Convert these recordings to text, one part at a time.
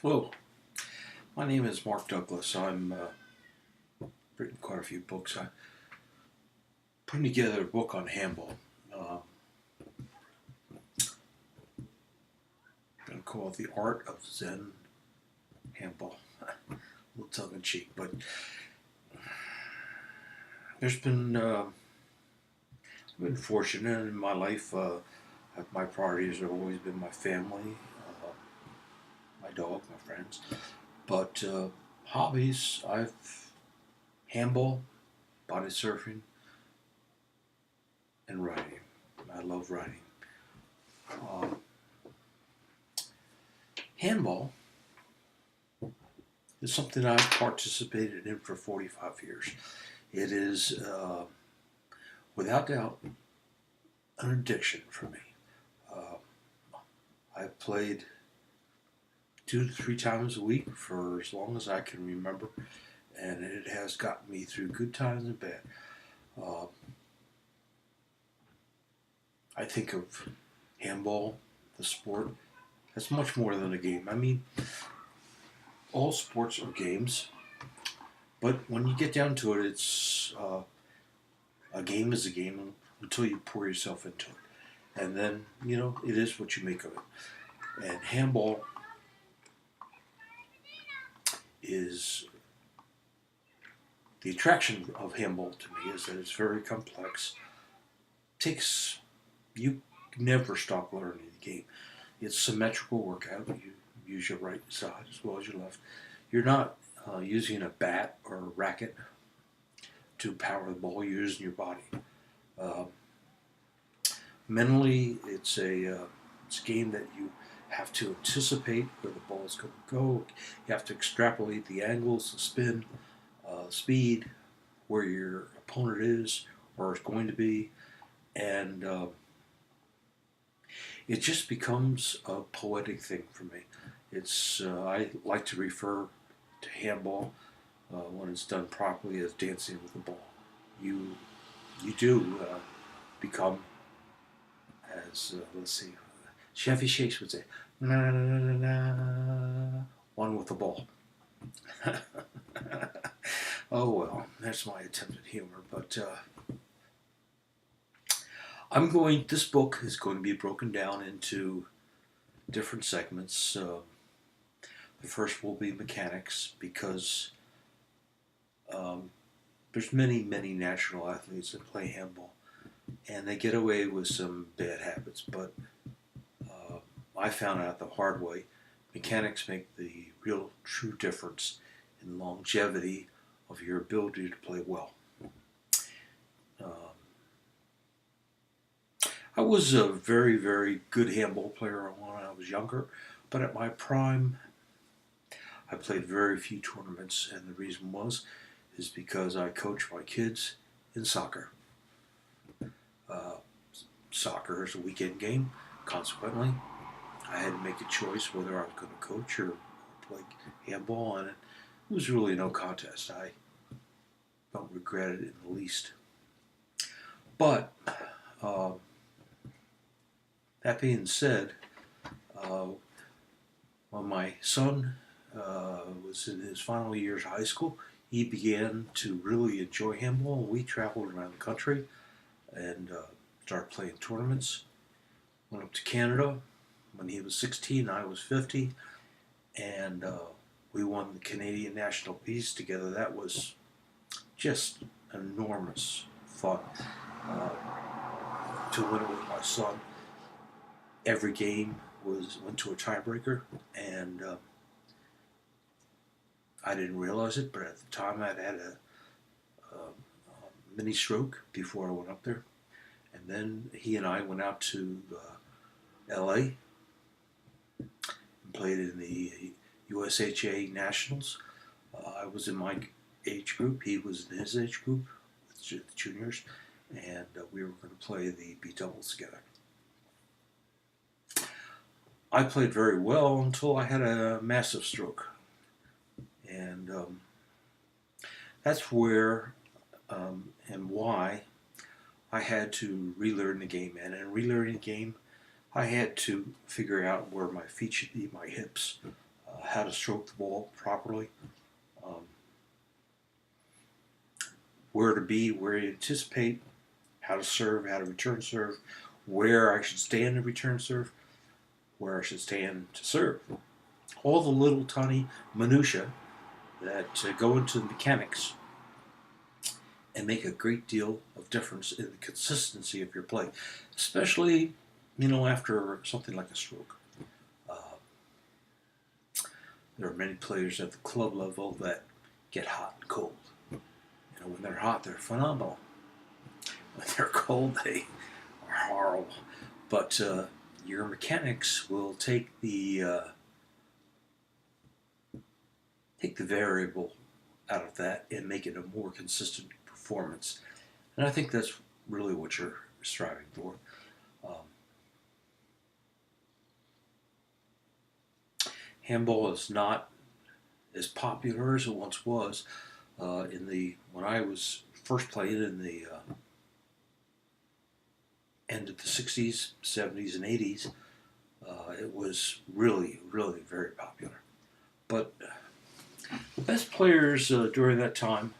Hello, my name is Mark Douglas. I'm written quite a few books. I'm putting together a book on handball. I'm going to call it The Art of Zen Handball. A little tongue in cheek, but there's been I've been fortunate in my life. My priorities have always been my family, uh, my dog, my friends. But hobbies, I've handball, body surfing, and writing. I love writing. Uh, Handball is something I've participated in for 45 years. It is, without doubt, an addiction for me. Uh, I've played 2 to 3 times a week for as long as I can remember, and it has gotten me through good times and bad. Uh, I think of handball, the sport, as much more than a game. I mean, all sports are games, but when you get down to it, it's a game is a game until you pour yourself into it. And then, it is what you make of it. And handball is the attraction of handball to me is that it's very complex. Takes you never stop learning the game. It's symmetrical workout. You use your right side as well as your left. You're not using a bat or a racket to power the ball. You're using your body. Uh, Mentally, it's a game that you have to anticipate where the ball is going to go. You have to extrapolate the angles, the spin, speed, where your opponent is or is going to be, and it just becomes a poetic thing for me. It's I like to refer to handball when it's done properly as dancing with the ball. You you do become as let's see, Chevy Chase would say, na na na na na, one with the ball. Oh well, that's my attempt at humor. But This book is going to be broken down into different segments. The first will be mechanics because um, there's many national athletes that play handball, and they get away with some bad habits. But uh, I found out the hard way. Mechanics make the real true difference in longevity of your ability to play well. Um, I was a very good handball player when I was younger, but at my prime, I played very few tournaments, and the reason is because I coached my kids in soccer. Uh, Soccer is a weekend game. Consequently, I had to make a choice whether I was going to coach or play handball, and it was really no contest. I don't regret it in the least. But uh, that being said, uh, when my son was in his final years of high school, he began to really enjoy handball. We traveled around the country and started playing tournaments. Went up to Canada when he was 16, I was 50, and we won the Canadian National Peace together. That was just enormous fun uh, to win it with my son. Every game went to a tiebreaker, and I didn't realize it, but at the time I'd had a mini stroke before I went up there. And then he and I went out to LA and played in the USHA Nationals. I was in my age group, he was in his age group with the juniors, and we were going to play the B doubles together. I played very well until I had a massive stroke. And that's where and why I had to relearn the game. And in relearning the game, I had to figure out where my feet should be, my hips, how to stroke the ball properly, um, where to be, where to anticipate, how to serve, how to return serve, where I should stand to return serve, where I should stand to serve. All the little tiny minutiae that go into the mechanics and make a great deal of difference in the consistency of your play, especially, after something like a stroke. Uh, there are many players at the club level that get hot and cold. When they're hot, they're phenomenal. When they're cold, they are horrible. But your mechanics will take the variable out of that and make it a more consistent performance. And I think that's really what you're striving for. Handball is not as popular as it once was. When I was first playing in the end of the 60s, 70s, and 80s, it was really, really very popular. But the best players during that time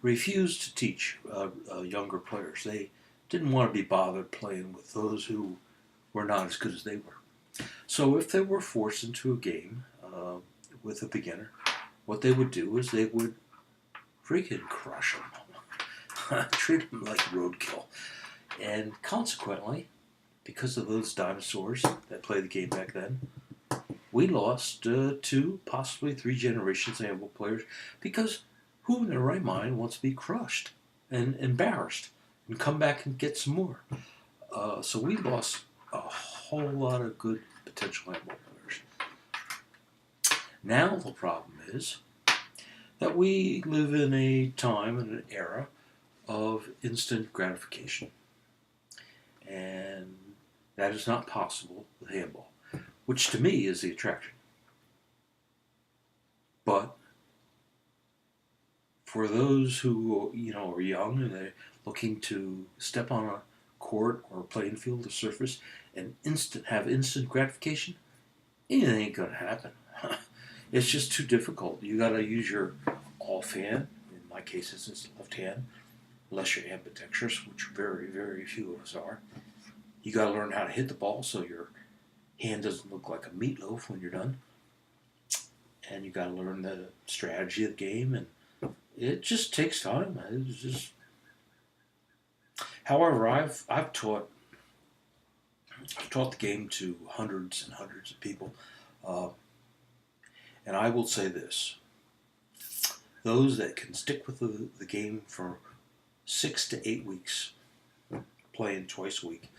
refused to teach younger players. They didn't want to be bothered playing with those who were not as good as they were. So if they were forced into a game with a beginner, what they would do is they would freaking crush them, treat them like roadkill. And consequently, because of those dinosaurs that played the game back then, we lost 2, possibly 3 generations of handball players, because who in their right mind wants to be crushed and embarrassed and come back and get some more? So we lost a whole lot of good potential handball players. Now the problem is that we live in a time and an era of instant gratification. And that is not possible with handball, which to me is the attraction. But for those who are young and they're looking to step on a court or a playing field or surface and have instant gratification, it ain't gonna happen. It's just too difficult. You gotta use your offhand. In my case, it's left hand, unless you're ambidextrous, which very, very few of us are. You gotta learn how to hit the ball so your hand doesn't look like a meatloaf when you're done. And you gotta learn the strategy of the game, and it just takes time. However, I've taught the game to hundreds and hundreds of people, and I will say this: those that can stick with the game for 6 to 8 weeks, playing twice a week,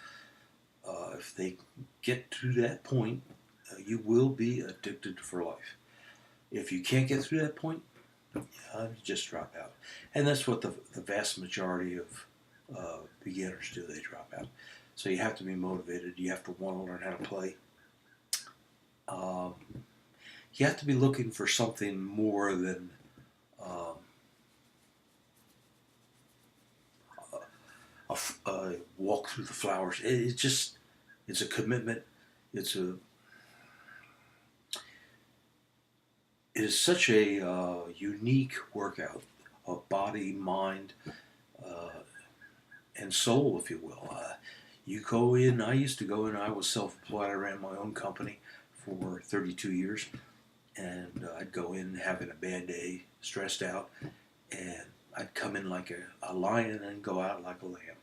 if they get to that point, you will be addicted for life. If you can't get through that point, just drop out. And that's what the vast majority of beginners do. They drop out. So you have to be motivated. You have to want to learn how to play. You have to be looking for something more than a walk through the flowers. It's a commitment. It is such a unique workout of body, mind, and soul, if you will. You go in. I used to go in. I was self-employed. I ran my own company for 32 years, and I'd go in having a bad day, stressed out, and I'd come in like a lion and go out like a lamb.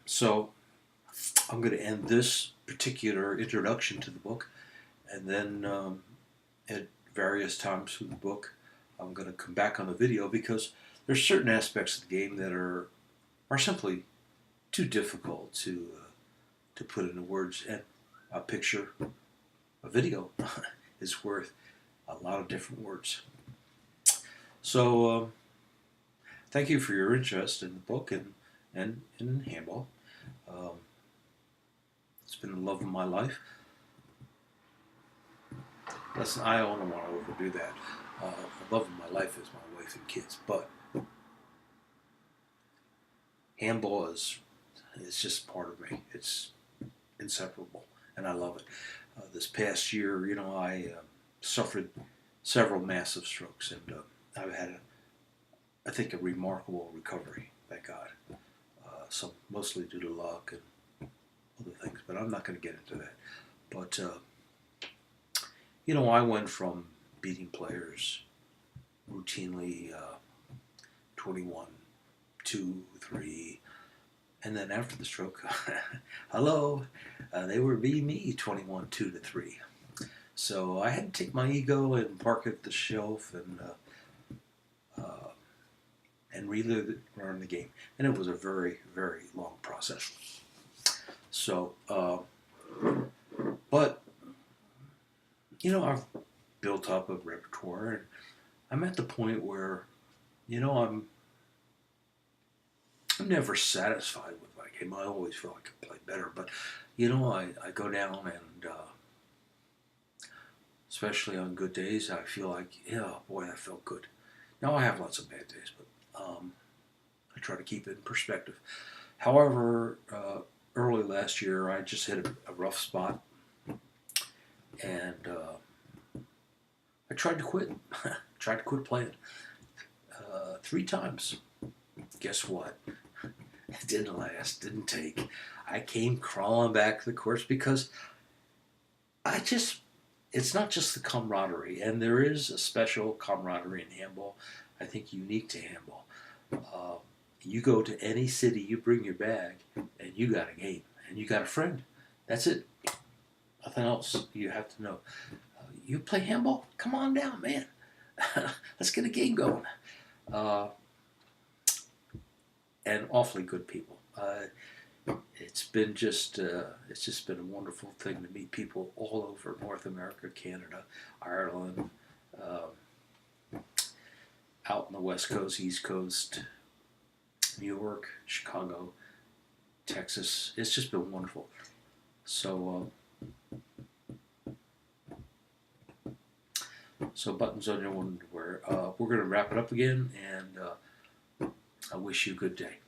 So I'm going to end this particular introduction to the book, and then at various times through the book, I'm going to come back on the video, because there's certain aspects of the game that are simply too difficult to put into words, and a picture, a video is worth a lot of different words. So thank you for your interest in the book and in handball. It's been the love of my life. Listen, I don't want to overdo that. The love of my life is my wife and kids, but handball is just part of me. It's inseparable, and I love it. This past year, I suffered several massive strokes, and I've had, I think, a remarkable recovery, thank God. Some mostly due to luck and other things, but I'm not going to get into that. But I went from beating players routinely 21, 2, 3, and then after the stroke, hello, they were beating me 21, 2 to 3. So I had to take my ego and park it at the shelf and relearn the game. And it was a very, very long process. So, but, I've built up a repertoire, and I'm at the point where, I'm never satisfied with my game. I always feel I could play better, but, I go down and, especially on good days, I feel like, yeah, boy, that felt good. Now, I have lots of bad days, but I try to keep it in perspective. However, early last year, I just hit a rough spot, and I tried to quit. Tried to quit playing 3 times. Guess what? It didn't last, didn't take. I came crawling back to the course because it's not just the camaraderie, and there is a special camaraderie in handball, I think unique to handball. You go to any city, you bring your bag, and you got a game, and you got a friend. That's it. Nothing else you have to know. You play handball? Come on down, man. Let's get a game going. And awfully good people. It's just been a wonderful thing to meet people all over North America, Canada, Ireland, out on the West Coast, East Coast, New York, Chicago, Texas. It's just been wonderful. So, buttons on your underwear. We're going to wrap it up again, and I wish you a good day.